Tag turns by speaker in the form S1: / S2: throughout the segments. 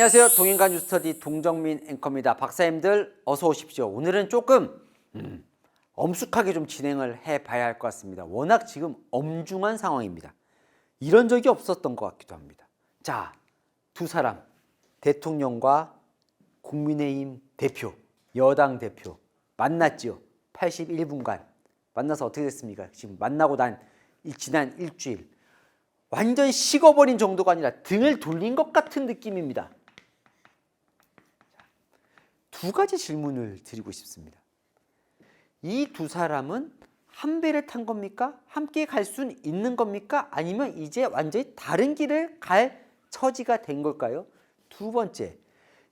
S1: 안녕하세요. 동인가 뉴스터디 동정민 앵커입니다. 박사님들 어서 오십시오. 오늘은 조금 엄숙하게 좀 진행을 해봐야 할 것 같습니다. 워낙 지금 엄중한 상황입니다. 이런 적이 없었던 것 같기도 합니다. 자, 두 사람, 대통령과 국민의힘 대표, 여당 대표 만났죠. 81분간 만나서 어떻게 됐습니까? 지금 만나고 난 지난 일주일 완전 식어버린 정도가 아니라 등을 돌린 것 같은 느낌입니다. 두 가지 질문을 드리고 싶습니다. 이 두 사람은 한 배를 탄 겁니까? 함께 갈 수 있는 겁니까? 아니면 이제 완전히 다른 길을 갈 처지가 된 걸까요? 두 번째,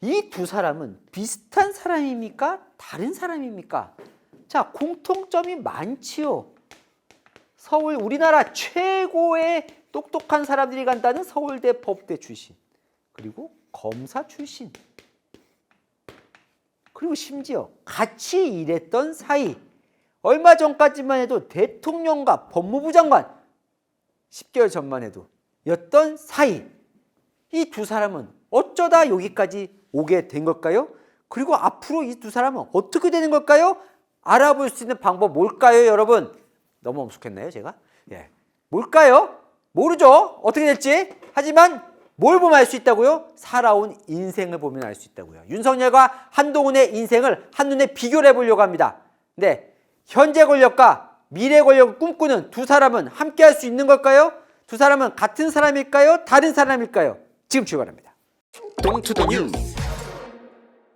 S1: 이 두 사람은 비슷한 사람입니까? 다른 사람입니까? 자, 공통점이 많지요. 서울, 우리나라 최고의 똑똑한 사람들이 간다는 서울대 법대 출신, 그리고 검사 출신, 그리고 심지어 같이 일했던 사이, 얼마 전까지만 해도 대통령과 법무부 장관, 10개월 전만 해도 였던 사이. 이 두 사람은 어쩌다 여기까지 오게 된 걸까요? 그리고 앞으로 이 두 사람은 어떻게 되는 걸까요? 알아볼 수 있는 방법 뭘까요, 여러분? 너무 엄숙했나요, 제가? 예. 뭘까요? 모르죠. 어떻게 될지. 하지만 뭘 보면 알 수 있다고요? 살아온 인생을 보면 알 수 있다고요. 윤석열과 한동훈의 인생을 한눈에 비교를 해보려고 합니다. 네, 현재 권력과 미래 권력을 꿈꾸는 두 사람은 함께 할 수 있는 걸까요? 두 사람은 같은 사람일까요? 다른 사람일까요? 지금 출발합니다. 동투더 뉴스.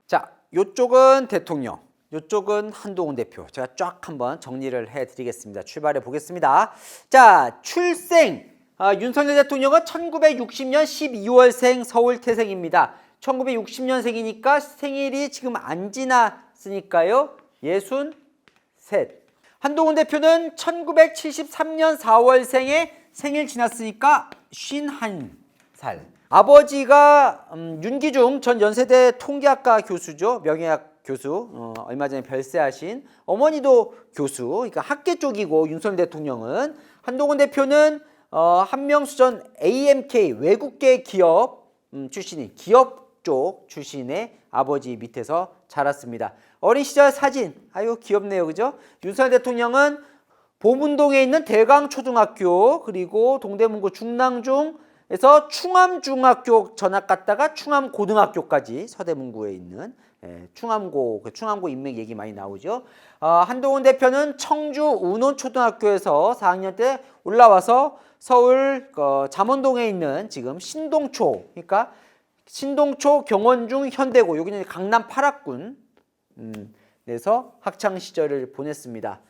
S1: 자, 요쪽은 대통령, 요쪽은 한동훈 대표. 제가 쫙 한번 정리를 해드리겠습니다. 출발해 보겠습니다. 자, 출생. 윤석열 대통령은 1960년 12월생 서울 태생입니다. 1960년생이니까 생일이 지금 안 지났으니까요. 63. 한동훈 대표는 1973년 4월생에 생일 지났으니까 51살. 아버지가 윤기중 전 연세대 통계학과 교수죠. 명예학 교수. 얼마 전에 별세하신. 어머니도 교수. 그러니까 학계 쪽이고 윤석열 대통령은. 한동훈 대표는 한명수 전 AMK 외국계 기업 출신인 기업 쪽 출신의 아버지 밑에서 자랐습니다. 어린 시절 사진 아유 귀엽네요, 그죠? 윤석열 대통령은 보문동에 있는 대강초등학교 그리고 동대문구 중랑중에서 충암중학교 전학 갔다가 충암고등학교까지 서대문구에 있는 충암고 인맥 얘기 많이 나오죠. 한동훈 대표는 청주 운원초등학교에서 4학년 때 올라와서 서울 잠원동에 있는 지금 신동초, 그러니까 신동초 경원중 현대고, 여기는 강남 8학군 에서 학창 시절을 보냈습니다.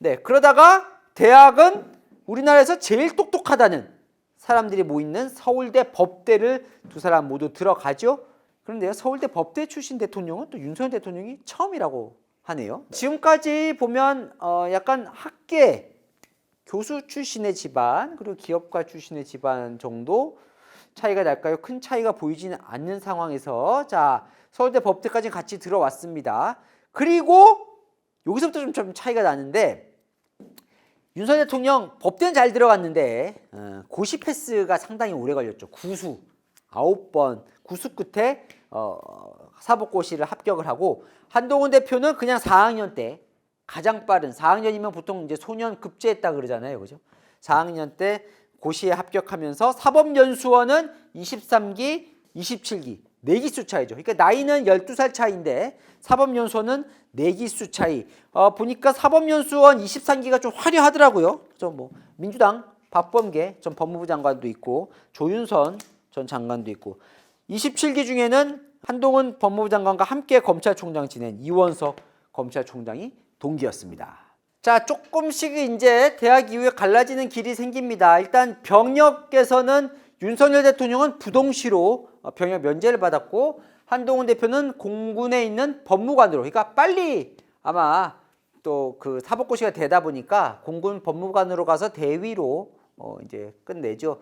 S1: 네, 그러다가 대학은 우리나라에서 제일 똑똑하다는 사람들이 모이는 서울대 법대를 두 사람 모두 들어가죠. 그런데요, 서울대 법대 출신 대통령은 또 윤석열 대통령이 처음이라고 하네요. 지금까지 보면 약간 학계 교수 출신의 집안 그리고 기업가 출신의 집안 정도 차이가 날까요? 큰 차이가 보이지는 않는 상황에서 자, 서울대 법대까지 같이 들어왔습니다. 그리고 여기서부터 좀 차이가 나는데, 윤석열 대통령 법대는 잘 들어갔는데 고시 패스가 상당히 오래 걸렸죠. 구수 9번 구수 끝에 사법고시를 합격을 하고, 한동훈 대표는 그냥 4학년 때 가장 빠른, 4학년이면 보통 이제 소년 급제했다 그러잖아요, 그죠? 4학년 때 고시에 합격하면서 사법연수원은 23기, 27기 4기수 차이죠. 그러니까 나이는 12살 차이인데 사법연수원은 4기수 차이. 보니까 사법연수원 23기가 좀 화려하더라고요. 그래서 뭐 민주당 박범계 전 법무부 장관도 있고 조윤선 전 장관도 있고, 27기 중에는 한동훈 법무부 장관과 함께 검찰총장 지낸 이원석 검찰총장이 동기였습니다. 자, 조금씩 이제 대학 이후에 갈라지는 길이 생깁니다. 일단 병역에서는 윤석열 대통령은 부동시로 병역 면제를 받았고, 한동훈 대표는 공군에 있는 법무관으로, 그러니까 빨리 아마 또 그 사법고시가 되다 보니까 공군 법무관으로 가서 대위로 이제 끝내죠.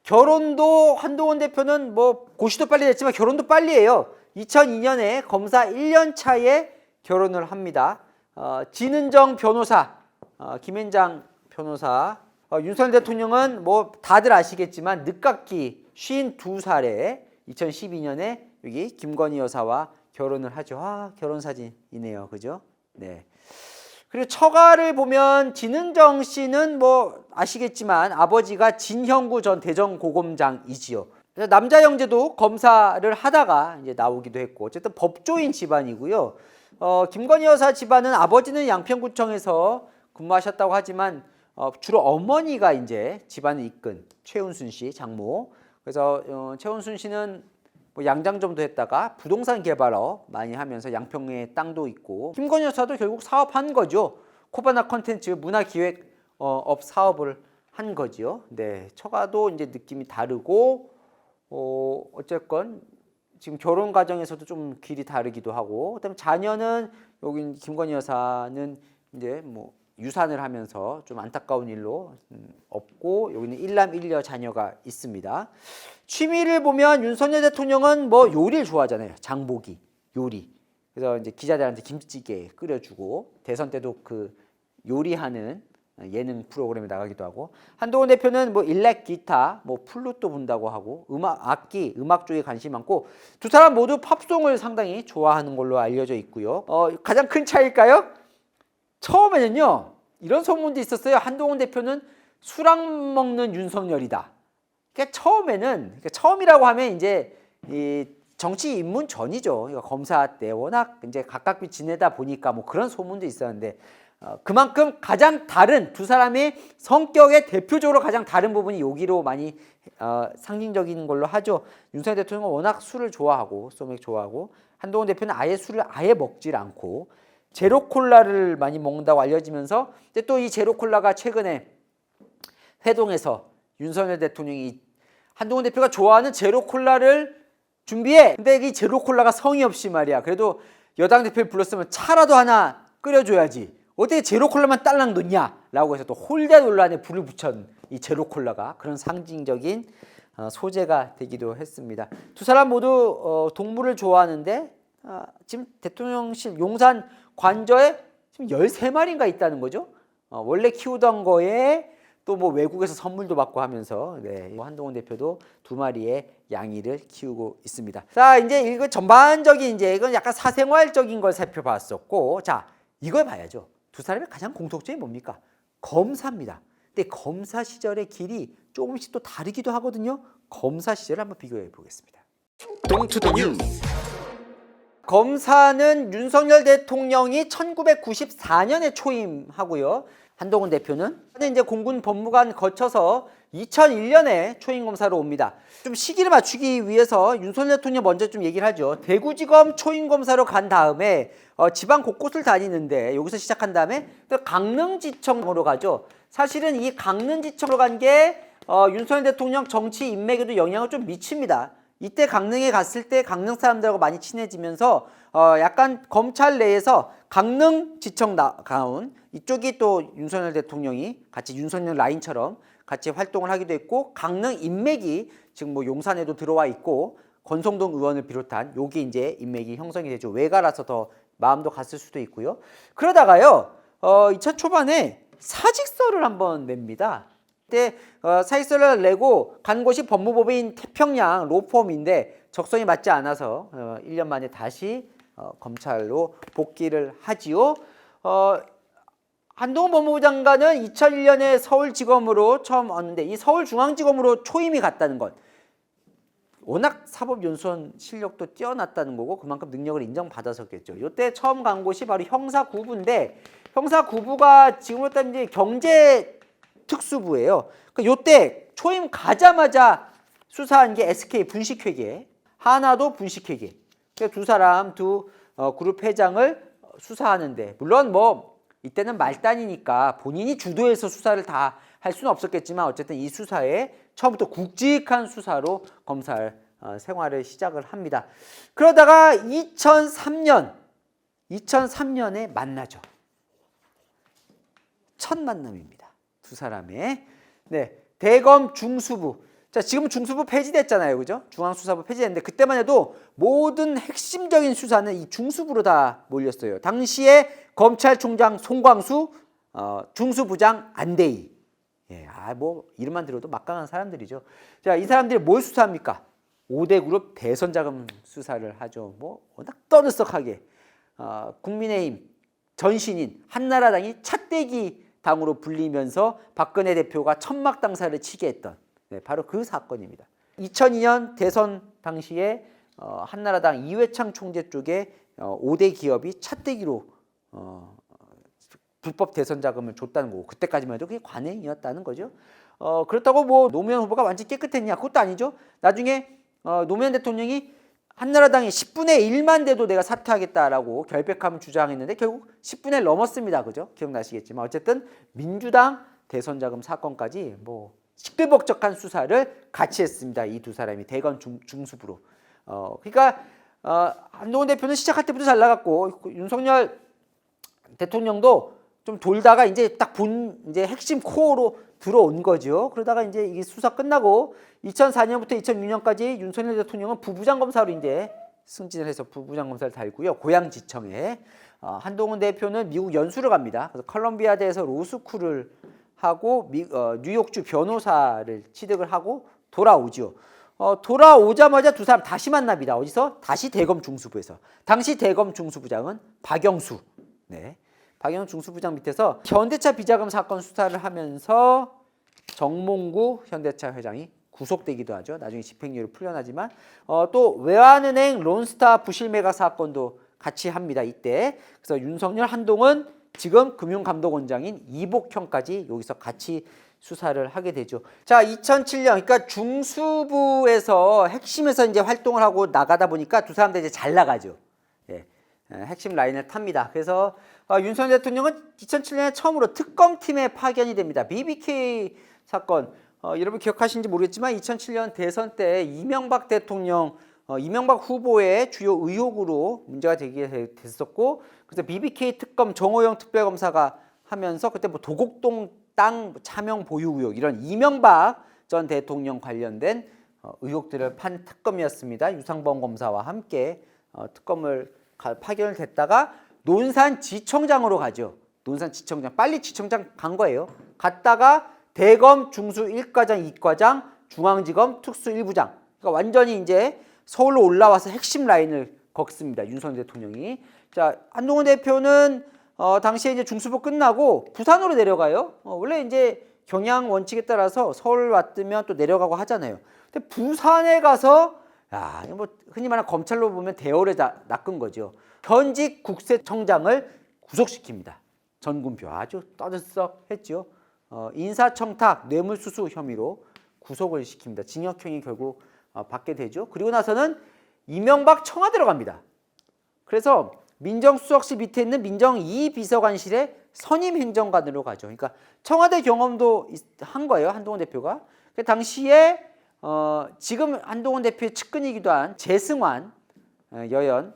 S1: 결혼도 한동훈 대표는 뭐 고시도 빨리 됐지만 결혼도 빨리 해요. 2002년에 검사 1년 차에 결혼을 합니다. 진은정 변호사, 김앤장 변호사, 윤석열 대통령은 뭐 다들 아시겠지만 늦깎이 52살에 2012년에 여기 김건희 여사와 결혼을 하죠. 아, 결혼 사진이네요. 그죠? 네. 그리고 처가를 보면 진은정 씨는 뭐 아시겠지만 아버지가 진형구 전 대전고검장이지요. 남자 형제도 검사를 하다가 이제 나오기도 했고 어쨌든 법조인 집안이고요. 김건희 여사 집안은 아버지는 양평구청에서 근무하셨다고 하지만 주로 어머니가 이제 집안을 이끈 최은순 씨 장모. 그래서 최은순 씨는 뭐 양장점도 했다가 부동산 개발업 많이 하면서 양평에 땅도 있고 김건희 여사도 결국 사업한 거죠. 코바나 컨텐츠 문화기획업 사업을 한 거지요. 네, 처가도 이제 느낌이 다르고 어쨌건 지금 결혼 과정에서도 좀 길이 다르기도 하고 그다음에 자녀는 여기 김건희 여사는 이제 뭐 유산을 하면서 좀 안타까운 일로 없고 여기는 일남 일녀 자녀가 있습니다. 취미를 보면 윤석열 대통령은 뭐 요리를 좋아하잖아요. 장보기 요리. 그래서 이제 기자들한테 김치찌개 끓여주고 대선 때도 그 요리하는 예능 프로그램에 나가기도 하고 한동훈 대표는 뭐 일렉 기타, 뭐 플룻도 분다고 하고 악기, 음악 쪽에 관심이 많고 두 사람 모두 팝송을 상당히 좋아하는 걸로 알려져 있고요. 가장 큰 차이일까요? 처음에는요 이런 소문도 있었어요. 한동훈 대표는 수락 먹는 윤석열이다. 그러니까 처음이라고 하면 이제 이 정치 입문 전이죠. 그러니까 검사 때 워낙 이제 가깝게 지내다 보니까 뭐 그런 소문도 있었는데 그만큼 가장 다른 두 사람의 성격의 대표적으로 가장 다른 부분이 여기로 많이 상징적인 걸로 하죠. 윤석열 대통령은 워낙 술을 좋아하고 소맥 좋아하고 한동훈 대표는 아예 술을 아예 먹질 않고 제로 콜라를 많이 먹는다고 알려지면서 또 이 제로 콜라가 최근에 회동에서 윤석열 대통령이 한동훈 대표가 좋아하는 제로 콜라를 준비해. 근데 이 제로 콜라가 성의 없이 말이야. 그래도 여당 대표를 불렀으면 차라도 하나 끓여줘야지. 어떻게 제로 콜라만 딸랑 놓냐라고 해서 또 홀대 논란에 불을 붙였 이 제로 콜라가 그런 상징적인 소재가 되기도 했습니다. 두 사람 모두 동물을 좋아하는데 지금 대통령실 용산 관저에 지금 13마리인가 있다는 거죠. 원래 키우던 거에 또 뭐 외국에서 선물도 받고 하면서 네, 한동훈 대표도 2마리의 양이를 키우고 있습니다. 자, 이제 이거 전반적인 이제 이건 약간 사생활적인 걸 살펴봤었고, 자, 이걸 봐야죠. 두 사람의 가장 공통점이 뭡니까? 검사입니다. 근데 검사 시절의 길이 조금씩 또 다르기도 하거든요. 검사 시절을 한번 비교해 보겠습니다.
S2: 동투더 뉴스.
S1: 검사는 윤석열 대통령이 1994년에 초임하고요. 한동훈 대표는 이제 공군 법무관 거쳐서 2001년에 초임 검사로 옵니다. 좀 시기를 맞추기 위해서 윤석열 대통령 먼저 좀 얘기를 하죠. 대구지검 초임 검사로 간 다음에 지방 곳곳을 다니는데 여기서 시작한 다음에 또 강릉지청으로 가죠. 사실은 이 강릉지청으로 간 게 윤석열 대통령 정치 인맥에도 영향을 좀 미칩니다. 이때 강릉에 갔을 때 강릉 사람들하고 많이 친해지면서 약간 검찰 내에서 강릉지청 가운 이쪽이 또 윤석열 대통령이 같이 윤석열 라인처럼 같이 활동을 하기도 했고 강릉 인맥이 지금 뭐 용산에도 들어와 있고 권성동 의원을 비롯한 여기 이제 인맥이 형성이 되죠. 외가라서 더 마음도 갔을 수도 있고요. 그러다가요 2000 초반에 사직서를 한번 냅니다. 그때 사직서를 내고 간 곳이 법무법인 태평양 로펌인데 적성이 맞지 않아서 1년 만에 다시 검찰로 복귀를 하지요. 한동훈 법무부 장관은 2001년에 서울지검으로 처음 왔는데 이 서울중앙지검으로 초임이 갔다는 것. 워낙 사법연수원 실력도 뛰어났다는 거고 그만큼 능력을 인정받아서겠죠. 이때 처음 간 곳이 바로 형사구부인데 형사구부가 지금으로 따지면 이제 경제특수부예요. 그러니까 이때 초임 가자마자 수사한 게 SK 분식회계, 하나도 분식회계. 그러니까 두 사람 두 그룹 회장을 수사하는데 물론 뭐 이때는 말단이니까 본인이 주도해서 수사를 다 할 수는 없었겠지만 어쨌든 이 수사에 처음부터 굵직한 수사로 검찰 생활을 시작을 합니다. 그러다가 2003년에 만나죠. 첫 만남입니다. 두 사람의. 네, 대검 중수부. 자, 지금 중수부 폐지됐잖아요. 그죠? 중앙수사부 폐지됐는데 그때만 해도 모든 핵심적인 수사는 이 중수부로 다 몰렸어요. 당시에 검찰총장 송광수, 중수부장 안대희. 예, 뭐 이름만 들어도 막강한 사람들이죠. 자, 이 사람들이 뭘 수사합니까? 5대 그룹 대선 자금 수사를 하죠. 뭐 워낙 떠들썩하게 국민의힘 전신인 한나라당이 찻대기 당으로 불리면서 박근혜 대표가 천막 당사를 치게 했던 바로 그 사건입니다. 2002년 대선 당시에 한나라당 이회창 총재 쪽에 5대 기업이 찻대기로 불법 대선 자금을 줬다는 거고 그때까지만 해도 그게 관행이었다는 거죠. 그렇다고 뭐 노무현 후보가 완전히 깨끗했냐? 그것도 아니죠. 나중에 노무현 대통령이 한나라당이 10분의 1만 돼도 내가 사퇴하겠다라고 결백함을 주장했는데 결국 10분의 1 넘었습니다. 그죠? 기억나시겠지만 어쨌든 민주당 대선 자금 사건까지 뭐 시끌벅적한 수사를 같이 했습니다. 이 두 사람이 대검 중수부로. 그러니까 한동훈 대표는 시작할 때부터 잘 나갔고 윤석열 대통령도 좀 돌다가 이제 딱 이제 핵심 코어로 들어온 거죠. 그러다가 이제 이게 수사 끝나고 2004년부터 2006년까지 윤석열 대통령은 부부장 검사로 이제 승진을 해서 부부장 검사를 달고요. 고양지청에 한동훈 대표는 미국 연수를 갑니다. 그래서 컬럼비아대에서 로스쿨을 하고 뉴욕주 변호사를 취득을 하고 돌아오죠. 돌아오자마자 두 사람 다시 만납니다. 어디서? 다시 대검 중수부에서. 당시 대검 중수부장은 박영수. 네. 박영수 중수부장 밑에서 현대차 비자금 사건 수사를 하면서 정몽구 현대차 회장이 구속되기도 하죠. 나중에 집행유예로 풀려나지만 또 외환은행 론스타 부실 매각 사건도 같이 합니다. 이때. 그래서 윤석열, 한동훈, 지금 금융감독원장인 이복형까지 여기서 같이 수사를 하게 되죠. 자, 2007년 그러니까 중수부에서 핵심에서 이제 활동을 하고 나가다 보니까 두 사람들 이제 잘 나가죠. 예. 핵심 라인을 탑니다. 그래서 윤석열 대통령은 2007년에 처음으로 특검팀에 파견이 됩니다. BBK 사건 여러분 기억하시는지 모르겠지만 2007년 대선 때 이명박 대통령 이명박 후보의 주요 의혹으로 문제가 되게 됐었고 그래서 BBK 특검 정호영 특별검사가 하면서 그때 뭐 도곡동 땅 차명 보유 의혹 이런 이명박 전 대통령 관련된 의혹들을 판 특검이었습니다. 유상범 검사와 함께 특검을 파견을 됐다가 논산지청장으로 가죠. 논산지청장 빨리 지청장 간 거예요. 갔다가 대검 중수 1과장, 2과장, 중앙지검 특수 1부장. 그러니까 완전히 이제 서울로 올라와서 핵심 라인을 걷습니다. 윤석열 대통령이. 자, 한동훈 대표는 당시에 이제 중수부 끝나고 부산으로 내려가요. 원래 이제 경향 원칙에 따라서 서울 왔으면 또 내려가고 하잖아요. 근데 부산에 가서 뭐 흔히 말하는 검찰로 보면 대열에 낚은 거죠. 현직 국세청장을 구속시킵니다. 전군표 아주 떠들썩했죠. 인사청탁, 뇌물수수 혐의로 구속을 시킵니다. 징역형이 결국 받게 되죠. 그리고 나서는 이명박 청와대로 갑니다. 그래서 민정수석실 밑에 있는 민정 2비서관실의 선임 행정관으로 가죠. 그러니까 청와대 경험도 한 거예요. 한동훈 대표가. 그 당시에 지금 한동훈 대표의 측근이기도 한 재승환 여연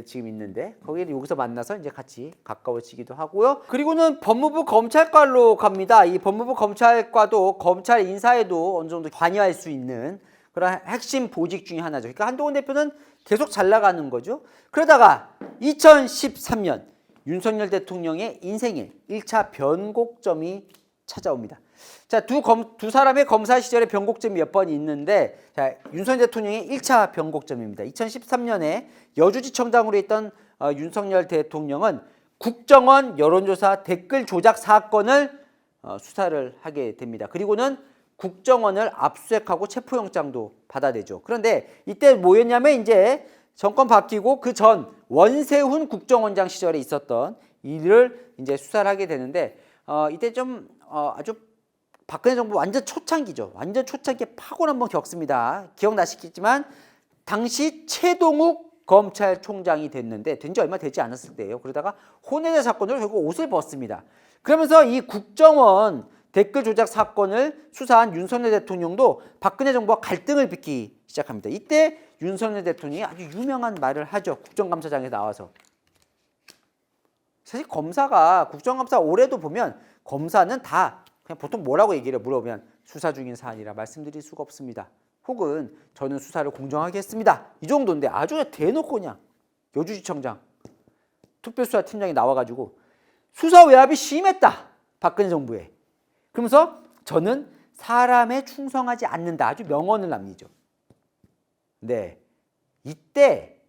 S1: 지금 있는데 거기를 여기서 만나서 이제 같이 가까워지기도 하고요. 그리고는 법무부 검찰과로 갑니다. 이 법무부 검찰과도 검찰 인사에도 어느 정도 관여할 수 있는 그런 핵심 보직 중에 하나죠. 그러니까 한동훈 대표는 계속 잘 나가는 거죠. 그러다가 2013년 윤석열 대통령의 인생의 1차 변곡점이 찾아옵니다. 자, 두 사람의 검사 시절에 변곡점이 몇 번 있는데 자, 윤석열 대통령의 1차 변곡점입니다. 2013년에 여주지청장으로 있던 윤석열 대통령은 국정원 여론조사 댓글 조작 사건을 수사를 하게 됩니다. 그리고는 국정원을 압수수색하고 체포영장도 받아내죠. 그런데 이때 뭐였냐면 이제 정권 바뀌고 그 전 원세훈 국정원장 시절에 있었던 일을 이제 수사를 하게 되는데 이때 좀 아주 박근혜 정부 완전 초창기죠. 완전 초창기에 파고를 한번 겪습니다. 기억나시겠지만 당시 최동욱 검찰총장이 됐는데 된 지 얼마 되지 않았을 때예요. 그러다가 혼외자 사건으로 결국 옷을 벗습니다. 그러면서 이 국정원 댓글 조작 사건을 수사한 윤석열 대통령도 박근혜 정부와 갈등을 빚기 시작합니다. 이때 윤석열 대통령이 아주 유명한 말을 하죠. 국정감사장에 나와서. 사실 검사가 국정감사 올해도 보면 검사는 다 그냥 보통 뭐라고 얘기를 물어보면 수사 중인 사안이라 말씀드릴 수가 없습니다. 혹은 저는 수사를 공정하게 했습니다. 이 정도인데 아주 그냥 대놓고 그냥 여주지청장 특별수사팀장이 나와가지고 수사 외압이 심했다. 박근혜 정부에. 그러면서 저는 사람에 충성하지 않는다. 아주 명언을 남기죠. 네, 이때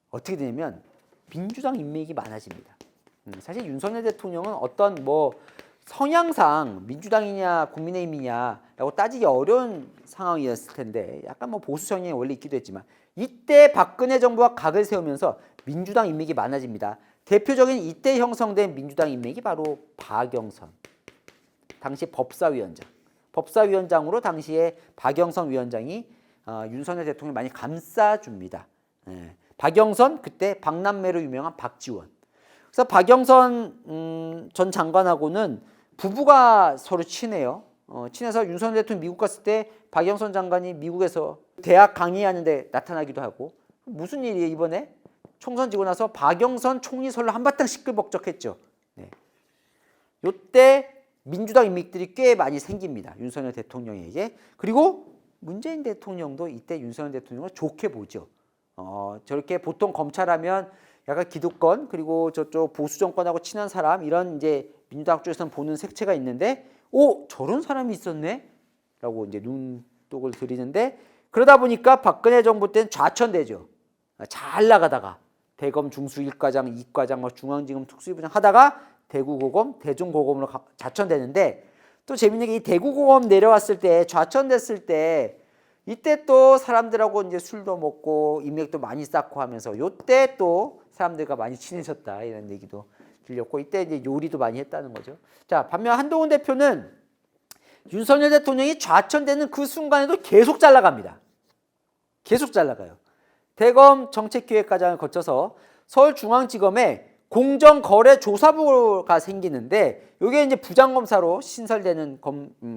S1: 어떻게 되냐면 민주당 인맥이 많아집니다. 사실 윤석열 대통령은 어떤 뭐 성향상 민주당이냐 국민의힘이냐라고 따지기 어려운 상황이었을 텐데 약간 뭐 보수 성향이 원래 있기도 했지만 이때 박근혜 정부가 각을 세우면서 민주당 인맥이 많아집니다. 대표적인 이때 형성된 민주당 인맥이 바로 박영선, 당시 법사위원장으로 당시에 박영선 위원장이 윤석열 대통령을 많이 감싸줍니다. 박영선, 그때 박남매로 유명한 박지원. 그래서 박영선 전 장관하고는 부부가 서로 친해요. 친해서 윤석열 대통령이 미국 갔을 때 박영선 장관이 미국에서 대학 강의하는데 나타나기도 하고, 무슨 일이에요 이번에? 총선 지고 나서 박영선 총리 설로 한바탕 시끌벅적했죠. 네. 요때 민주당 인맥들이 꽤 많이 생깁니다. 윤석열 대통령에게. 그리고 문재인 대통령도 이때 윤석열 대통령을 좋게 보죠. 저렇게 보통 검찰하면 약간 기득권 그리고 저쪽 보수 정권하고 친한 사람, 이런 이제 민주당 쪽에서는 보는 색채가 있는데, 오, 저런 사람이 있었네? 라고 이제 눈독을 들이는데, 그러다 보니까 박근혜 정부 때는 좌천되죠. 잘 나가다가 대검 중수 1과장, 2과장, 뭐 중앙지검 특수부장 하다가 대구고검, 대중고검으로 좌천되는데, 또 재밌는 게 이 대구고검 내려왔을 때, 좌천됐을 때 이때 또 사람들하고 이제 술도 먹고 인맥도 많이 쌓고 하면서 요때 또 사람들과 많이 친해졌다, 이런 얘기도 들렸고, 이때 이제 요리도 많이 했다는 거죠. 자, 반면 한동훈 대표는 윤석열 대통령이 좌천되는 그 순간에도 계속 잘 나갑니다. 계속 잘 나가요. 대검 정책기획과장을 거쳐서 서울중앙지검에 공정거래조사부가 생기는데, 이게 이제 부장검사로 신설되는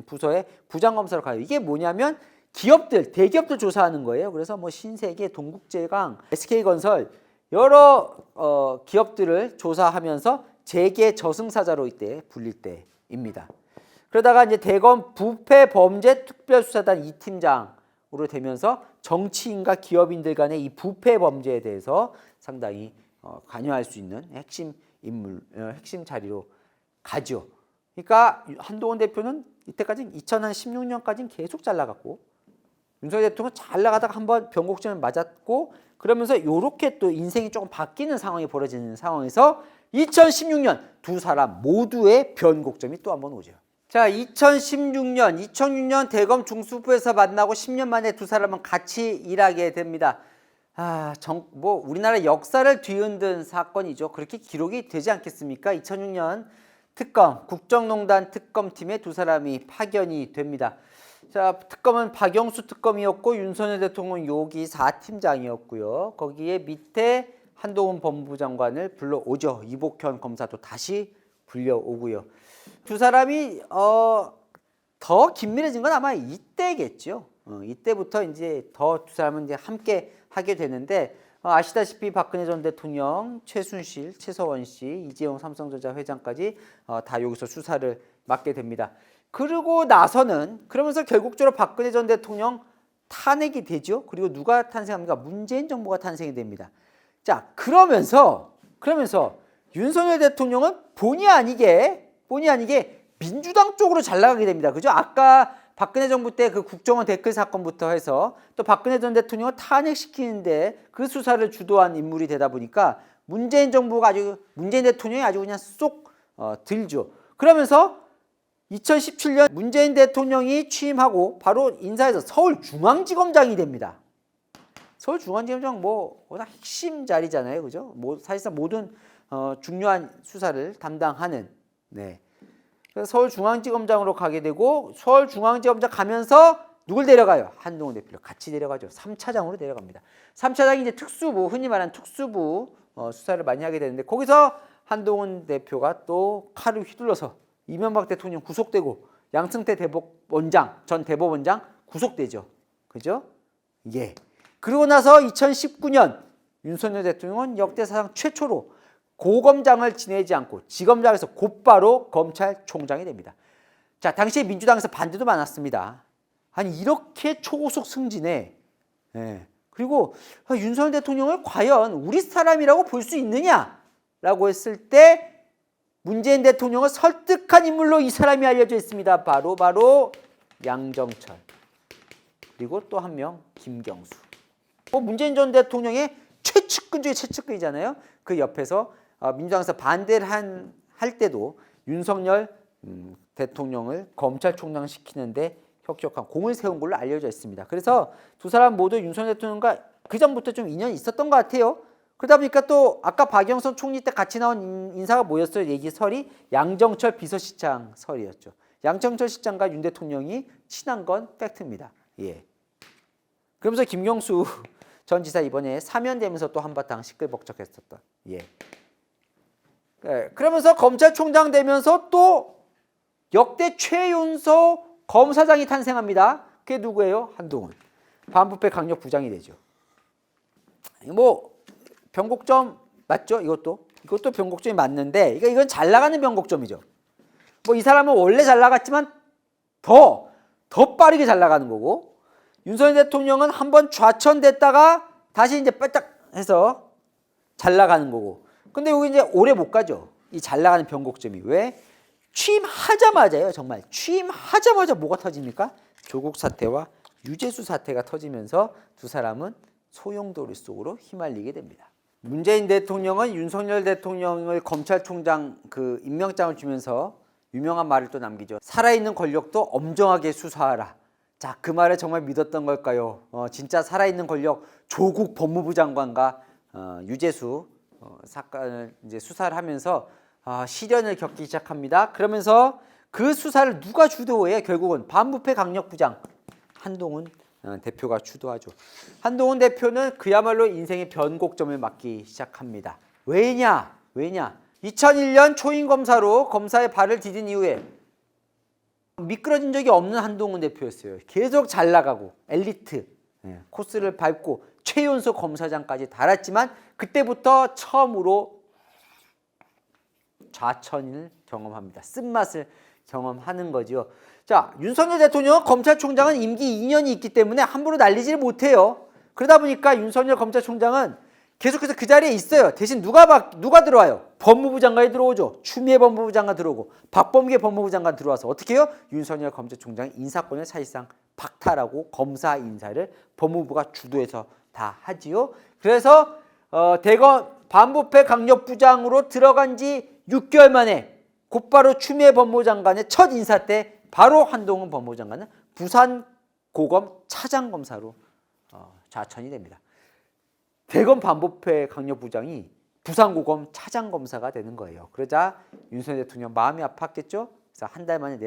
S1: 부서에 부장검사로 가요. 이게 뭐냐면 기업들, 대기업들 조사하는 거예요. 그래서 뭐 신세계, 동국제강, SK건설 여러 기업들을 조사하면서 재계 저승사자로 이때 불릴 때입니다. 그러다가 이제 대검 부패범죄특별수사단 2팀장으로 되면서 정치인과 기업인들 간의 이 부패 범죄에 대해서 상당히 관여할 수 있는 핵심 인물, 핵심 자리로 가죠. 그러니까 한동훈 대표는 이때까지 2016년까지는 계속 잘 나갔고, 윤석열 대통령은 잘 나가다가 한번 변곡점을 맞았고, 그러면서 이렇게 또 인생이 조금 바뀌는 상황이 벌어지는 상황에서 2016년 두 사람 모두의 변곡점이 또 한번 오죠. 자, 2006년 대검 중수부에서 만나고 10년 만에 두 사람은 같이 일하게 됩니다. 뭐 우리나라 역사를 뒤흔든 사건이죠. 그렇게 기록이 되지 않겠습니까? 2006년 특검, 국정농단 특검팀에 두 사람이 파견이 됩니다. 자, 특검은 박영수 특검이었고 윤석열 대통령 요기 4팀장이었고요. 거기에 밑에 한동훈 법무부 장관을 불러오죠. 이복현 검사도 다시 불려오고요. 두 사람이 더 긴밀해진 건 아마 이때겠죠. 이때부터 이제 더 두 사람은 이제 함께 하게 되는데, 아시다시피 박근혜 전 대통령, 최순실, 최서원 씨, 이재용 삼성전자 회장까지 다 여기서 수사를 맡게 됩니다. 그러고 나서는, 그러면서 결국적으로 박근혜 전 대통령 탄핵이 되죠. 그리고 누가 탄생합니까? 문재인 정부가 탄생이 됩니다. 자, 그러면서 윤석열 대통령은 본의 아니게 민주당 쪽으로 잘 나가게 됩니다. 그죠? 아까 박근혜 정부 때 그 국정원 댓글 사건부터 해서 또 박근혜 전 대통령을 탄핵시키는데 그 수사를 주도한 인물이 되다 보니까 문재인 대통령이 아주 그냥 쏙 들죠. 그러면서 2017년 문재인 대통령이 취임하고 바로 인사해서 서울중앙지검장이 됩니다. 서울중앙지검장 뭐 워낙 핵심 자리잖아요, 그죠? 뭐 사실상 모든 중요한 수사를 담당하는. 네. 그래서 서울중앙지검장으로 가게 되고, 서울중앙지검장 가면서 누굴 데려가요? 한동훈 대표를 같이 데려가죠. 3차장으로 데려갑니다. 3차장이 이제 특수부, 흔히 말하는 특수부 수사를 많이 하게 되는데, 거기서 한동훈 대표가 또 칼을 휘둘러서 이명박 대통령 구속되고 양승태 전 대법원장 구속되죠. 그죠? 예. 그러고 나서 2019년 윤석열 대통령은 역대사상 최초로 고검장을 지내지 않고 지검장에서 곧바로 검찰총장이 됩니다. 자, 당시에 민주당에서 반대도 많았습니다. 아니, 이렇게 초고속 승진에, 그리고 윤석열 대통령을 과연 우리 사람이라고 볼 수 있느냐라고 했을 때 문재인 대통령을 설득한 인물로 이 사람이 알려져 있습니다. 바로 양정철. 그리고 또 한 명 김경수. 문재인 전 대통령의 최측근 중에 최측근이잖아요. 그 옆에서 민주당에서 반대를 할 때도 윤석열 대통령을 검찰총장 시키는데 혁혁한 공을 세운 걸로 알려져 있습니다. 그래서 두 사람 모두 윤석열 대통령과 그 전부터 좀 인연이 있었던 것 같아요. 그러다 보니까 또 아까 박영선 총리 때 같이 나온 인사가 뭐였어요? 얘기설이 양정철 비서실장 설이었죠. 양정철 실장과 윤 대통령이 친한 건 팩트입니다. 예. 그러면서 김경수 전 지사 이번에 사면되면서 또 한바탕 시끌벅적했었던. 예. 그러면서 검찰총장 되면서 또 역대 최윤석 검사장이 탄생합니다. 그게 누구예요? 한동훈. 반부패 강력 부장이 되죠. 뭐 변곡점 맞죠? 이것도 변곡점이 맞는데 이건 잘 나가는 변곡점이죠. 뭐 이 사람은 원래 잘 나갔지만 더 빠르게 잘 나가는 거고, 윤석열 대통령은 한번 좌천됐다가 다시 이제 빼딱 해서 잘 나가는 거고. 근데 여기 이제 오래 못 가죠. 이 잘 나가는 변곡점이. 왜? 취임하자마자요. 정말 취임하자마자 뭐가 터집니까? 조국 사태와 유재수 사태가 터지면서 두 사람은 소용돌이 속으로 휘말리게 됩니다. 문재인 대통령은 윤석열 대통령을 검찰총장 그 임명장을 주면서 유명한 말을 또 남기죠. 살아있는 권력도 엄정하게 수사하라. 자, 그 말을 정말 믿었던 걸까요? 진짜 살아있는 권력 조국 법무부 장관과 유재수 사건을 이제 수사를 하면서 시련을 겪기 시작합니다. 그러면서 그 수사를 누가 주도해요? 결국은 반부패 강력부장 한동훈 대표가 주도하죠. 한동훈 대표는 그야말로 인생의 변곡점을 맞기 시작합니다. 왜냐? 2001년 초임검사로 검사의 발을 디딘 이후에 미끄러진 적이 없는 한동훈 대표였어요. 계속 잘 나가고 엘리트 코스를 밟고 최연소 검사장까지 달았지만 그때부터 처음으로 좌천을 경험합니다. 쓴맛을 경험하는 거죠. 자, 윤석열 대통령은 검찰총장은 임기 2년이 있기 때문에 함부로 날리지를 못해요. 그러다 보니까 윤석열 검찰총장은 계속해서 그 자리에 있어요. 대신 누가 들어와요? 법무부 장관이 들어오죠. 추미애 법무부 장관 들어오고 박범계 법무부 장관 들어와서 어떻게 해요? 윤석열 검찰총장이 인사권을 사실상 박탈하고 검사 인사를 법무부가 주도해서 다 하지요. 그래서 대검 반부패 강력부장으로 들어간 지 6개월 만에 곧바로 추미애 법무부 장관의 첫 인사 때 바로 한동훈 법무부 장관은 부산고검 차장검사로 좌천이 됩니다. 대검 반부패 강력부장이 부산고검 차장검사가 되는 거예요. 그러자 윤석열 대통령 마음이 아팠겠죠. 그래서 한 달 만에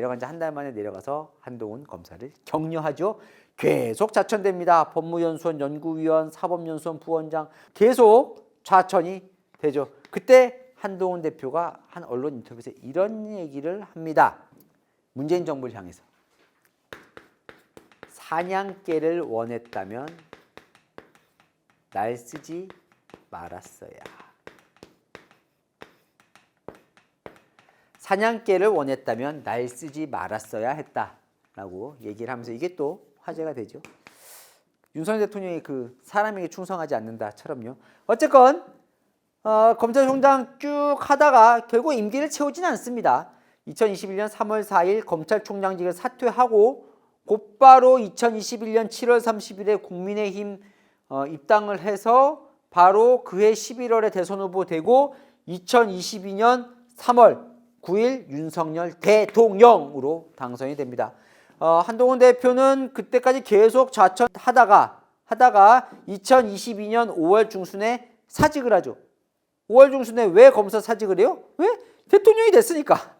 S1: 내려가서 한동훈 검사를 격려하죠. 계속 좌천됩니다. 법무연수원 연구위원, 사법연수원 부원장 계속 좌천이 되죠. 그때 한동훈 대표가 한 언론 인터뷰에서 이런 얘기를 합니다. 문재인 정부를 향해서. 사냥개를 원했다면 날 쓰지 말았어야. 사냥개를 원했다면 날 쓰지 말았어야 했다라고 얘기를 하면서 이게 또 화제가 되죠. 윤석열 대통령이 그 사람에게 충성하지 않는다처럼요. 어쨌건 검찰총장 쭉 하다가 결국 임기를 채우지는 않습니다. 2021년 3월 4일 검찰총장직을 사퇴하고 곧바로 2021년 7월 30일에 국민의힘 입당을 해서 바로 그해 11월에 대선 후보 되고 2022년 3월 9일 윤석열 대통령으로 당선이 됩니다. 한동훈 대표는 그때까지 계속 좌천하다가 2022년 5월 중순에 사직을 하죠. 5월 중순에 왜 검사 사직을 해요? 왜? 대통령이 됐으니까.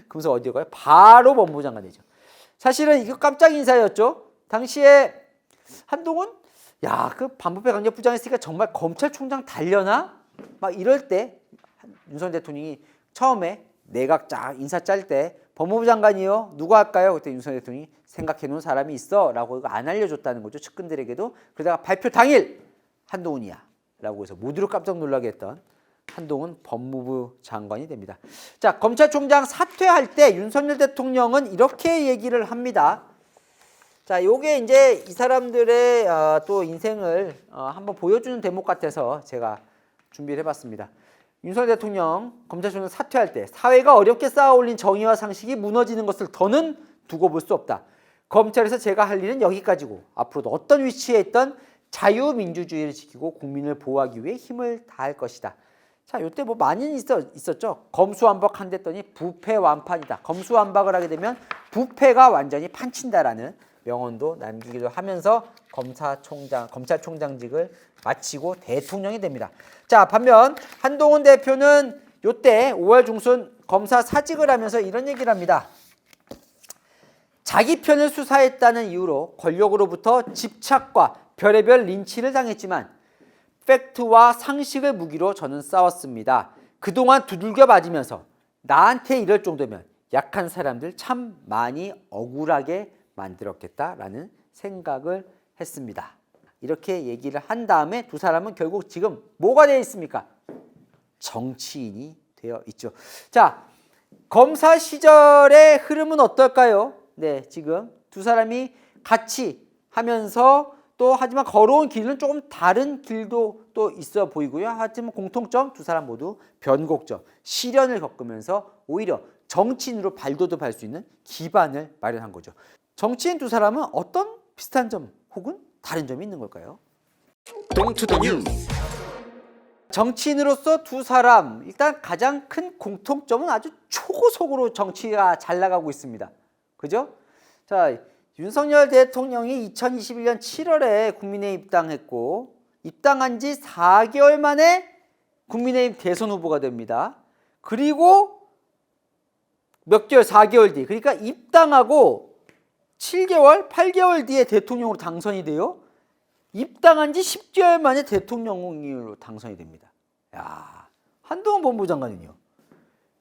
S1: 그러면서 어디 가요? 바로 법무부 장관 되죠. 사실은 이거 깜짝 인사였죠. 당시에 한동훈 그 반부패 강력부장 했으니까 정말 검찰총장 달려나? 막 이럴 때 윤석열 대통령이 처음에 내각 인사 짤 때 법무부 장관이요? 누가 할까요? 그때 윤석열 대통령이 생각해 놓은 사람이 있어 라고 안 알려줬다는 거죠. 측근들에게도. 그러다가 발표 당일 한동훈이야 라고 해서 모두를 깜짝 놀라게 했던 한동훈 법무부 장관이 됩니다. 자, 검찰총장 사퇴할 때 윤석열 대통령은 이렇게 얘기를 합니다. 자, 요게 이제 이 사람들의 또 인생을 한번 보여주는 대목 같아서 제가 준비를 해봤습니다. 윤석열 대통령 검찰총장 사퇴할 때 사회가 어렵게 쌓아올린 정의와 상식이 무너지는 것을 더는 두고 볼 수 없다. 검찰에서 제가 할 일은 여기까지고 앞으로도 어떤 위치에 있던 자유민주주의를 지키고 국민을 보호하기 위해 힘을 다할 것이다. 자, 이때 뭐 많이 있었죠. 검수완박 한댔더니 부패완판이다. 검수완박을 하게 되면 부패가 완전히 판친다라는 명언도 남기기도 하면서 검찰총장직을 마치고 대통령이 됩니다. 자, 반면 한동훈 대표는 이때 5월 중순 검사 사직을 하면서 이런 얘기를 합니다. 자기 편을 수사했다는 이유로 권력으로부터 집착과 별의별 린치를 당했지만 팩트와 상식을 무기로 저는 싸웠습니다. 그동안 두들겨 맞으면서 나한테 이럴 정도면 약한 사람들 참 많이 억울하게 만들었겠다라는 생각을 했습니다. 이렇게 얘기를 한 다음에 두 사람은 결국 지금 뭐가 되어 있습니까? 정치인이 되어 있죠. 자, 검사 시절의 흐름은 어떨까요? 네, 지금 두 사람이 같이 하면서 또 하지만 걸어온 길은 조금 다른 길도 또 있어 보이고요. 하지만 공통점 두 사람 모두 변곡점, 시련을 겪으면서 오히려 정치인으로 발돋움할 수 있는 기반을 마련한 거죠. 정치인 두 사람은 어떤 비슷한 점 혹은 다른 점이 있는 걸까요?
S2: 동투더 뉴스.
S1: 정치인으로서 두 사람 일단 가장 큰 공통점은 아주 초고속으로 정치가 잘 나가고 있습니다. 그죠? 자, 윤석열 대통령이 2021년 7월에 국민의힘 입당했고 입당한 지 4개월 만에 국민의힘 대선 후보가 됩니다. 그리고 몇 개월, 4개월 뒤, 그러니까 입당하고 7개월, 8개월 뒤에 대통령으로 당선이 돼요. 입당한 지 10개월 만에 대통령으로 당선이 됩니다. 야, 한동훈 법무장관은요.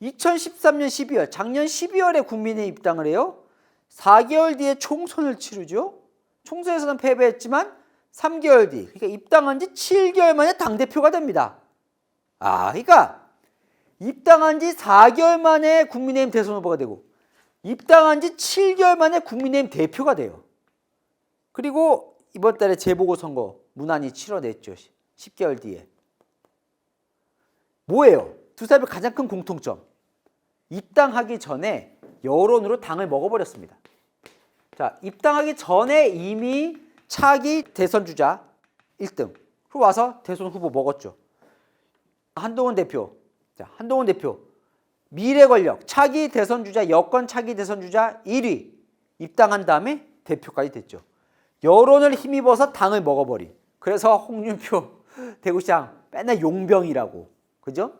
S1: 2013년 12월, 작년 12월에 국민의힘 입당을 해요. 4개월 뒤에 총선을 치르죠. 총선에서는 패배했지만 3개월 뒤, 그러니까 입당한 지 7개월 만에 당대표가 됩니다. 그러니까 입당한 지 4개월 만에 국민의힘 대선 후보가 되고 입당한 지 7개월 만에 국민의힘 대표가 돼요. 그리고 이번 달에 재보궐선거 무난히 치러냈죠. 10개월 뒤에. 뭐예요? 두 사람의 가장 큰 공통점. 입당하기 전에 여론으로 당을 먹어버렸습니다. 자, 입당하기 전에 이미 차기 대선 주자 1등. 그리고 와서 대선 후보 먹었죠. 한동훈 대표. 자, 한동훈 대표. 미래 권력 차기 대선 주자, 여권 차기 대선 주자 1위. 입당한 다음에 대표까지 됐죠. 여론을 힘입어서 당을 먹어버린. 그래서 홍준표 대구시장 맨날 용병이라고. 그죠?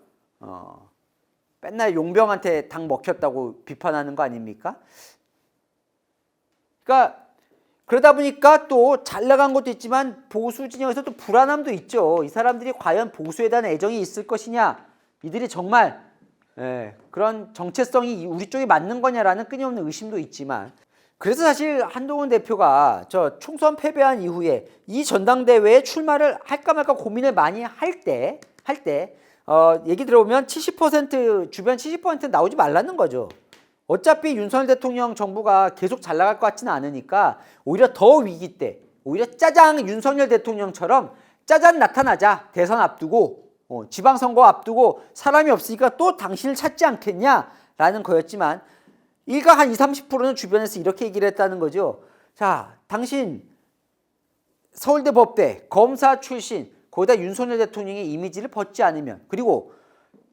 S1: 맨날 용병한테 당 먹혔다고 비판하는 거 아닙니까? 그러니까 그러다 보니까 또 잘 나간 것도 있지만 보수 진영에서 또 불안함도 있죠. 이 사람들이 과연 보수에 대한 애정이 있을 것이냐, 이들이 정말 그런 정체성이 우리 쪽에 맞는 거냐라는 끊임없는 의심도 있지만, 그래서 사실 한동훈 대표가 저 총선 패배한 이후에 이 전당대회에 출마를 할까 말까 고민을 많이 할 때 얘기 들어보면 70% 주변 70% 나오지 말라는 거죠. 어차피 윤석열 대통령 정부가 계속 잘 나갈 것 같지는 않으니까 오히려 더 위기 때, 오히려 짜장 윤석열 대통령처럼 짜잔 나타나자, 대선 앞두고 지방선거 앞두고 사람이 없으니까 또 당신을 찾지 않겠냐라는 거였지만 일가 한 20, 30%는 주변에서 이렇게 얘기를 했다는 거죠. 자, 당신 서울대 법대 검사 출신, 거기다 윤석열 대통령의 이미지를 벗지 않으면, 그리고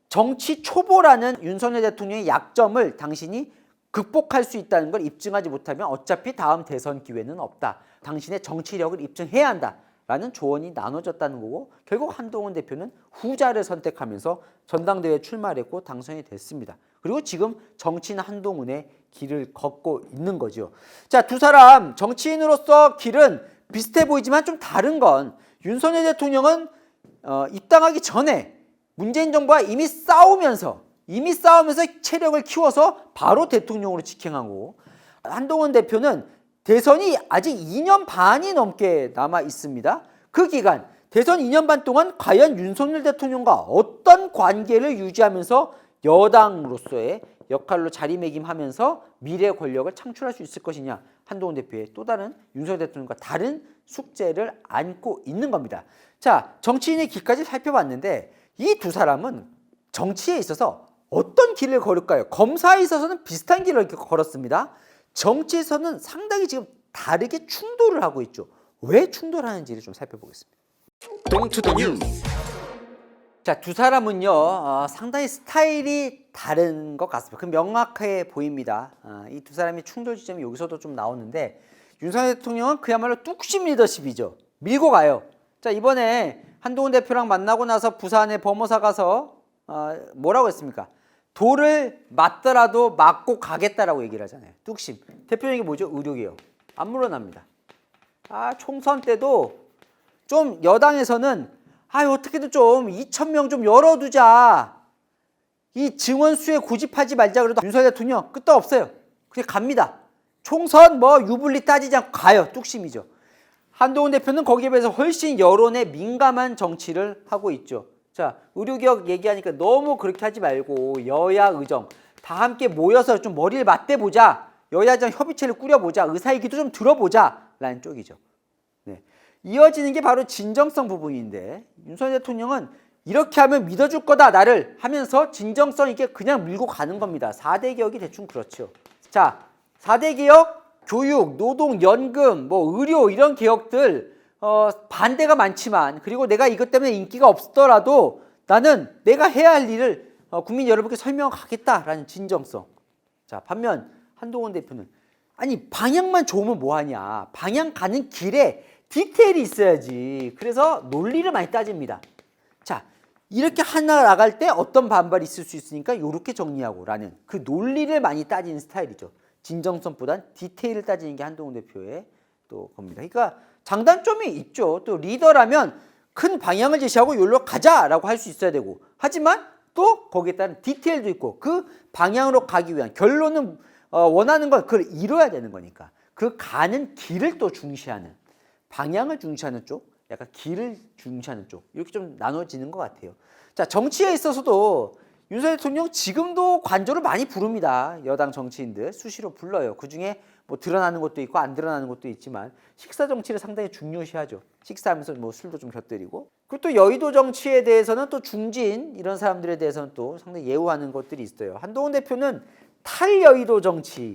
S1: 정치 초보라는 윤석열 대통령의 약점을 당신이 극복할 수 있다는 걸 입증하지 못하면 어차피 다음 대선 기회는 없다. 당신의 정치력을 입증해야 한다라는 조언이 나눠졌다는 거고, 결국 한동훈 대표는 후자를 선택하면서 전당대회에 출마를 했고 당선이 됐습니다. 그리고 지금 정치인 한동훈의 길을 걷고 있는 거죠. 자, 두 사람 정치인으로서 길은 비슷해 보이지만 좀 다른 건, 윤석열 대통령은 입당하기 전에 문재인 정부와 이미 싸우면서 체력을 키워서 바로 대통령으로 직행하고, 한동훈 대표는 대선이 아직 2년 반이 넘게 남아 있습니다. 그 기간 대선 2년 반 동안 과연 윤석열 대통령과 어떤 관계를 유지하면서 여당으로서의 역할로 자리매김하면서 미래 권력을 창출할 수 있을 것이냐, 한동훈 대표의 또 다른 윤석열 대통령과 다른 숙제를 안고 있는 겁니다. 자, 정치인의 길까지 살펴봤는데 이 두 사람은 정치에 있어서 어떤 길을 걸을까요? 검사에 있어서는 비슷한 길을 걸었습니다. 정치에서는 상당히 지금 다르게 충돌을 하고 있죠. 왜 충돌하는지를 좀 살펴보겠습니다.
S2: 동투더 뉴스.
S1: 자, 두 사람은요 상당히 스타일이 다른 것 같습니다. 그 명확해 보입니다. 이 두 사람의 충돌 지점이 여기서도 좀 나오는데 윤석열 대통령은 그야말로 뚝심 리더십이죠. 밀고 가요. 자, 이번에 한동훈 대표랑 만나고 나서 부산에 범호사 가서 뭐라고 했습니까? 돌을 맞더라도 맞고 가겠다라고 얘기를 하잖아요. 뚝심. 대표적인 게 뭐죠? 의료개혁. 안 물러납니다. 총선 때도 좀 여당에서는 어떻게든 좀 2,000명 좀 열어두자. 이 증원 수에 고집하지 말자 그래도 윤석열 대통령 끄떡 없어요. 그냥 갑니다. 총선 뭐 유불리 따지지 않고 가요. 뚝심이죠. 한동훈 대표는 거기에 비해서 훨씬 여론에 민감한 정치를 하고 있죠. 자, 의료개혁 얘기하니까 너무 그렇게 하지 말고 여야 의정 다 함께 모여서 좀 머리를 맞대보자. 여야정 협의체를 꾸려보자. 의사 얘기도 좀 들어보자. 라는 쪽이죠. 네. 이어지는 게 바로 진정성 부분인데 윤석열 대통령은 이렇게 하면 믿어줄 거다 나를 하면서 진정성 있게 그냥 밀고 가는 겁니다. 4대 개혁이 대충 그렇죠. 자, 4대 개혁, 교육, 노동, 연금, 뭐 의료 이런 개혁들 반대가 많지만 그리고 내가 이것 때문에 인기가 없더라도 나는 내가 해야 할 일을 국민 여러분께 설명하겠다라는 진정성. 자, 반면 한동훈 대표는 아니 방향만 좋으면 뭐하냐. 방향 가는 길에 디테일이 있어야지. 그래서 논리를 많이 따집니다. 자, 이렇게 하나 나갈 때 어떤 반발이 있을 수 있으니까 이렇게 정리하고 라는 그 논리를 많이 따지는 스타일이죠. 진정성보단 디테일을 따지는 게 한동훈 대표의 또 겁니다. 그러니까 장단점이 있죠. 또 리더라면 큰 방향을 제시하고 여기로 가자라고 할 수 있어야 되고 하지만 또 거기에 따른 디테일도 있고 그 방향으로 가기 위한 결론은 원하는 걸 그걸 이뤄야 되는 거니까 그 가는 길을 또 중시하는 방향을 중시하는 쪽, 약간 길을 중시하는 쪽 이렇게 좀 나눠지는 것 같아요. 자, 정치에 있어서도 윤석열 대통령 지금도 관저를 많이 부릅니다. 여당 정치인들 수시로 불러요. 그중에 뭐 드러나는 것도 있고 안 드러나는 것도 있지만 식사 정치를 상당히 중요시하죠. 식사하면서 뭐 술도 좀 곁들이고 그리고 또 여의도 정치에 대해서는 또 중진 이런 사람들에 대해서는 또 상당히 예우하는 것들이 있어요. 한동훈 대표는 탈여의도 정치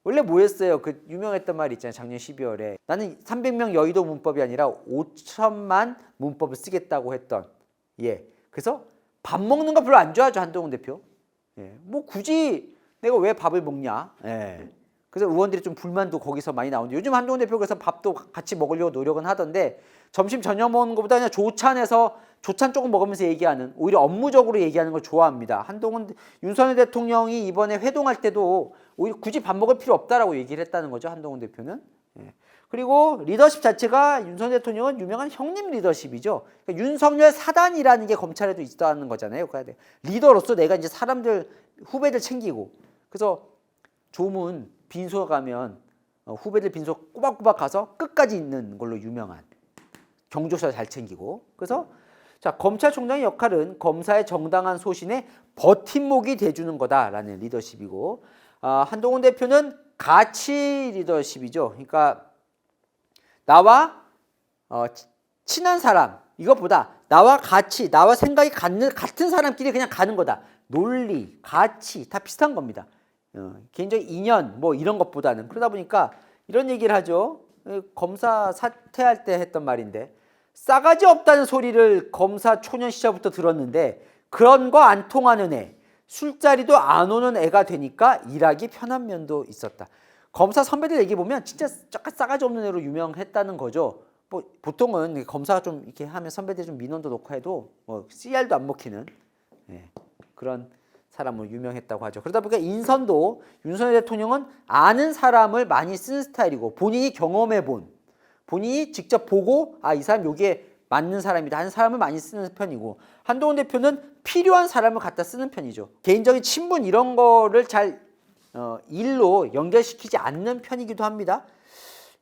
S1: 원래 뭐였어요? 그 유명했던 말 있잖아요. 작년 12월에 나는 300명 여의도 문법이 아니라 5천만 문법을 쓰겠다고 했던 그래서 밥 먹는 거 별로 안 좋아하죠. 한동훈 대표. 뭐 굳이 내가 왜 밥을 먹냐. 그래서 의원들이 좀 불만도 거기서 많이 나오는데 요즘 한동훈 대표 그래서 밥도 같이 먹으려고 노력은 하던데 점심 저녁 먹는 것보다 그냥 조찬해서 조찬 조금 먹으면서 얘기하는 오히려 업무적으로 얘기하는 걸 좋아합니다. 윤석열 대통령이 이번에 회동할 때도 오히려 굳이 밥 먹을 필요 없다라고 얘기를 했다는 거죠. 한동훈 대표는. 그리고 리더십 자체가 윤석열 대통령은 유명한 형님 리더십이죠. 그러니까 윤석열 사단이라는 게 검찰에도 있다는 거잖아요. 그러니까 리더로서 내가 이제 사람들 후배들 챙기고 그래서 조문 빈소 가면 후배들 빈소 꼬박꼬박 가서 끝까지 있는 걸로 유명한 경조사 잘 챙기고 그래서 자, 검찰총장의 역할은 검사의 정당한 소신에 버팀목이 돼주는 거다라는 리더십이고 한동훈 대표는 가치 리더십이죠. 그러니까 나와 친한 사람 이것보다 나와 같이 나와 생각이 같은 사람끼리 그냥 가는 거다. 논리, 가치 다 비슷한 겁니다. 개인적인 인연 뭐 이런 것보다는 그러다 보니까 이런 얘기를 하죠. 검사 사퇴할 때 했던 말인데 싸가지 없다는 소리를 검사 초년 시절부터 들었는데 그런 거 안 통하는 애 술자리도 안 오는 애가 되니까 일하기 편한 면도 있었다. 검사 선배들 얘기 보면 진짜 약간 싸가지 없는 애로 유명했다는 거죠. 뭐 보통은 검사가 좀 이렇게 하면 선배들이 좀 민원도 놓고 해도 뭐 CR도 안 먹히는 그런 사람으로 유명했다고 하죠. 그러다 보니까 인선도 윤석열 대통령은 아는 사람을 많이 쓰는 스타일이고 본인이 경험해본 본인이 직접 보고 이 사람 여기에 맞는 사람이다 하는 사람을 많이 쓰는 편이고 한동훈 대표는 필요한 사람을 갖다 쓰는 편이죠. 개인적인 친분 이런 거를 잘 일로 연결시키지 않는 편이기도 합니다.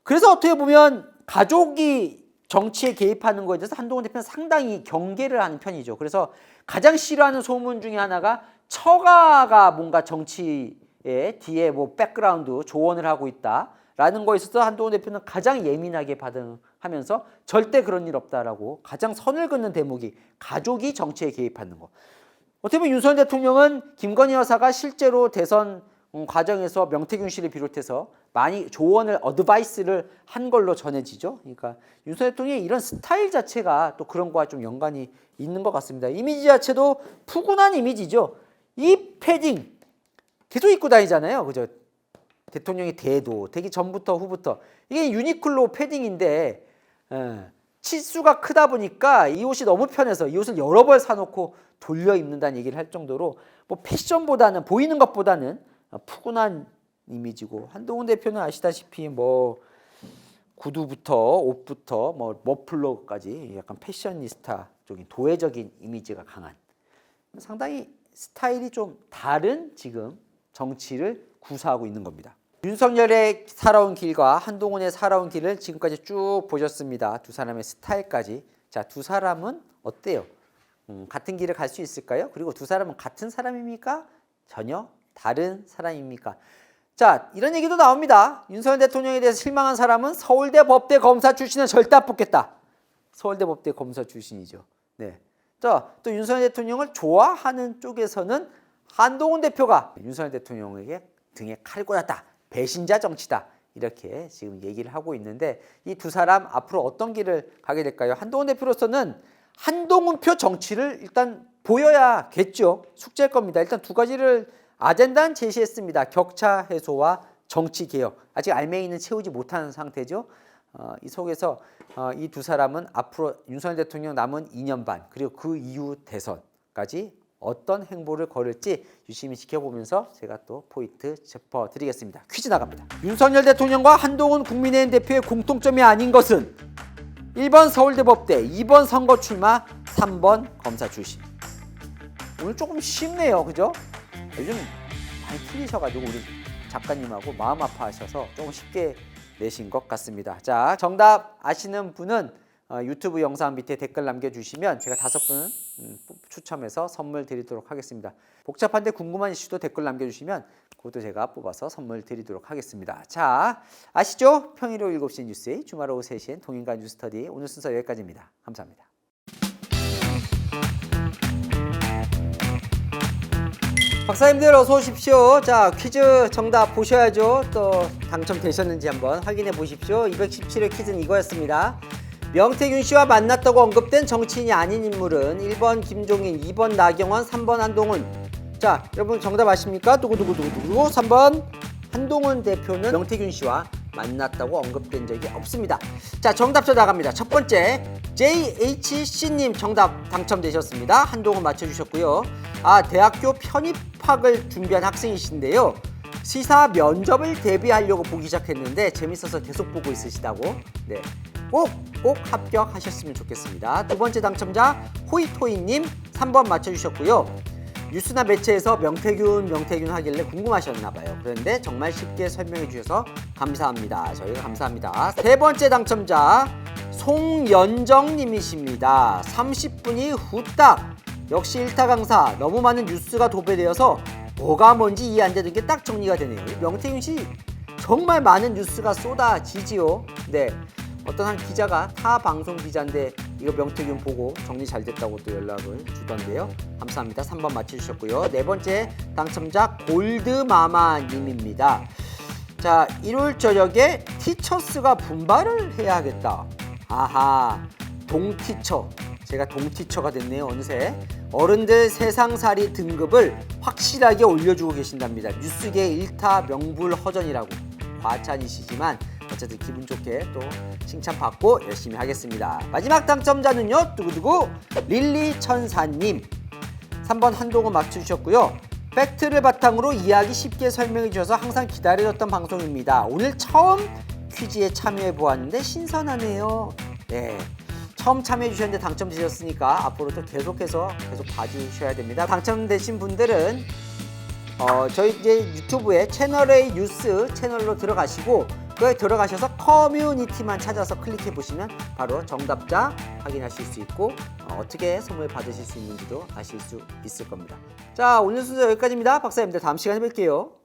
S1: 그래서 어떻게 보면 가족이 정치에 개입하는 거에 대해서 한동훈 대표는 상당히 경계를 하는 편이죠. 그래서 가장 싫어하는 소문 중에 하나가 처가가 뭔가 정치에 뒤에 뭐 백그라운드 조언을 하고 있다라는 거에 있어서 한동훈 대표는 가장 예민하게 반응하면서 절대 그런 일 없다라고 가장 선을 긋는 대목이 가족이 정치에 개입하는 거. 어떻게 보면 윤석열 대통령은 김건희 여사가 실제로 대선 과정에서 명태균 씨를 비롯해서 많이 조언을 어드바이스를 한 걸로 전해지죠. 그러니까 윤석열 대통령의 이런 스타일 자체가 또 그런 거와 좀 연관이 있는 것 같습니다. 이미지 자체도 푸근한 이미지죠. 이 패딩 계속 입고 다니잖아요. 그죠? 대통령이 되기 전부터 후부터 이게 유니클로 패딩인데 치수가 크다 보니까 이 옷이 너무 편해서 이 옷을 여러 벌 사놓고 돌려 입는다는 얘기를 할 정도로 뭐 패션보다는 보이는 것보다는 푸근한 이미지고 한동훈 대표는 아시다시피 뭐 구두부터 옷부터 뭐 머플러까지 약간 패셔니스타 쪽인 도회적인 이미지가 강한 상당히 스타일이 좀 다른 지금 정치를 구사하고 있는 겁니다. 윤석열의 살아온 길과 한동훈의 살아온 길을 지금까지 쭉 보셨습니다. 두 사람의 스타일까지. 자, 두 사람은 어때요? 같은 길을 갈 수 있을까요? 그리고 두 사람은 같은 사람입니까? 전혀 다른 사람입니까? 자, 이런 얘기도 나옵니다. 윤석열 대통령에 대해서 실망한 사람은 서울대 법대 검사 출신은 절대 안 뽑겠다. 서울대 법대 검사 출신이죠. 네. 자, 또 윤석열 대통령을 좋아하는 쪽에서는 한동훈 대표가 윤석열 대통령에게 등에 칼을 꽂았다. 배신자 정치다. 이렇게 지금 얘기를 하고 있는데 이 두 사람 앞으로 어떤 길을 가게 될까요? 한동훈 대표로서는 한동훈표 정치를 일단 보여야겠죠. 숙제일 겁니다. 일단 두 가지를 아젠다는 제시했습니다. 격차 해소와 정치 개혁. 아직 알맹이는 채우지 못한 상태죠. 이 속에서 이 두 사람은 앞으로 윤석열 대통령 남은 2년 반 그리고 그 이후 대선까지 어떤 행보를 걸을지 유심히 지켜보면서 제가 또 포인트 짚어드리겠습니다. 퀴즈 나갑니다. 윤석열 대통령과 한동훈 국민의힘 대표의 공통점이 아닌 것은 1번 서울대 법대, 2번 선거 출마, 3번 검사 출신. 오늘 조금 쉽네요. 그죠? 요즘 많이 틀리셔가지고 우리 작가님하고 마음 아파하셔서 조금 쉽게 내신 것 같습니다. 자, 정답 아시는 분은 유튜브 영상 밑에 댓글 남겨주시면 제가 5분 추첨해서 선물 드리도록 하겠습니다. 복잡한데 궁금한 이슈도 댓글 남겨주시면 그것도 제가 뽑아서 선물 드리도록 하겠습니다. 자, 아시죠? 평일 오후 7시 뉴스, 주말 오후 3시엔 동인가 뉴스터디. 오늘 순서 여기까지입니다. 감사합니다. 박사님들 어서 오십시오. 자, 퀴즈 정답 보셔야죠. 또 당첨되셨는지 한번 확인해 보십시오. 217회 퀴즈는 이거였습니다. 명태균 씨와 만났다고 언급된 정치인이 아닌 인물은 1번 김종인, 2번 나경원, 3번 한동훈. 자, 여러분 정답 아십니까? 누구? 3번 한동훈 대표는 명태균 씨와 만났다고 언급된 적이 없습니다. 자, 정답자 나갑니다. 첫 번째 JHC님 정답 당첨되셨습니다. 한동훈 맞춰주셨고요. 대학교 편입학을 준비한 학생이신데요. 시사 면접을 대비하려고 보기 시작했는데 재밌어서 계속 보고 있으시다고. 네, 꼭 합격하셨으면 좋겠습니다. 두 번째 당첨자 호이토이님 3번 맞춰주셨고요. 뉴스나 매체에서 명태균 하길래 궁금하셨나봐요. 그런데 정말 쉽게 설명해 주셔서 감사합니다. 저희가 감사합니다. 세 번째 당첨자 송연정님이십니다. 30분이 후딱. 역시 1타 강사. 너무 많은 뉴스가 도배되어서 뭐가 뭔지 이해 안 되는 게 딱 정리가 되네요. 명태균 씨 정말 많은 뉴스가 쏟아지지요. 네, 어떤 한 기자가 타 방송 기자인데 이거 명태균 보고 정리 잘 됐다고 또 연락을 주던데요. 감사합니다. 3번 맞춰주셨고요. 네 번째 당첨자 골드마마님입니다. 자, 일요일 저녁에 티처스가 분발을 해야 하겠다. 아하, 동티처. 제가 동티처가 됐네요. 어느새 어른들 세상살이 등급을 확실하게 올려주고 계신답니다. 뉴스계 1타 명불허전이라고 과찬이시지만 어쨌든 기분 좋게 또 칭찬받고 열심히 하겠습니다. 마지막 당첨자는요. 두구두구 릴리 천사님 3번 한동훈 맞춰주셨고요. 팩트를 바탕으로 이야기 쉽게 설명해 주셔서 항상 기다려졌던 방송입니다. 오늘 처음 퀴즈에 참여해 보았는데 신선하네요. 네, 처음 참여해 주셨는데 당첨되셨으니까 앞으로도 계속해서 계속 봐주셔야 됩니다. 당첨되신 분들은 저희 이제 유튜브에 채널A 뉴스 채널로 들어가시고 그에 들어가셔서 커뮤니티만 찾아서 클릭해 보시면 바로 정답자 확인하실 수 있고 어떻게 선물 받으실 수 있는지도 아실 수 있을 겁니다. 자, 오늘 순서 여기까지입니다. 박사님들 다음 시간에 뵐게요.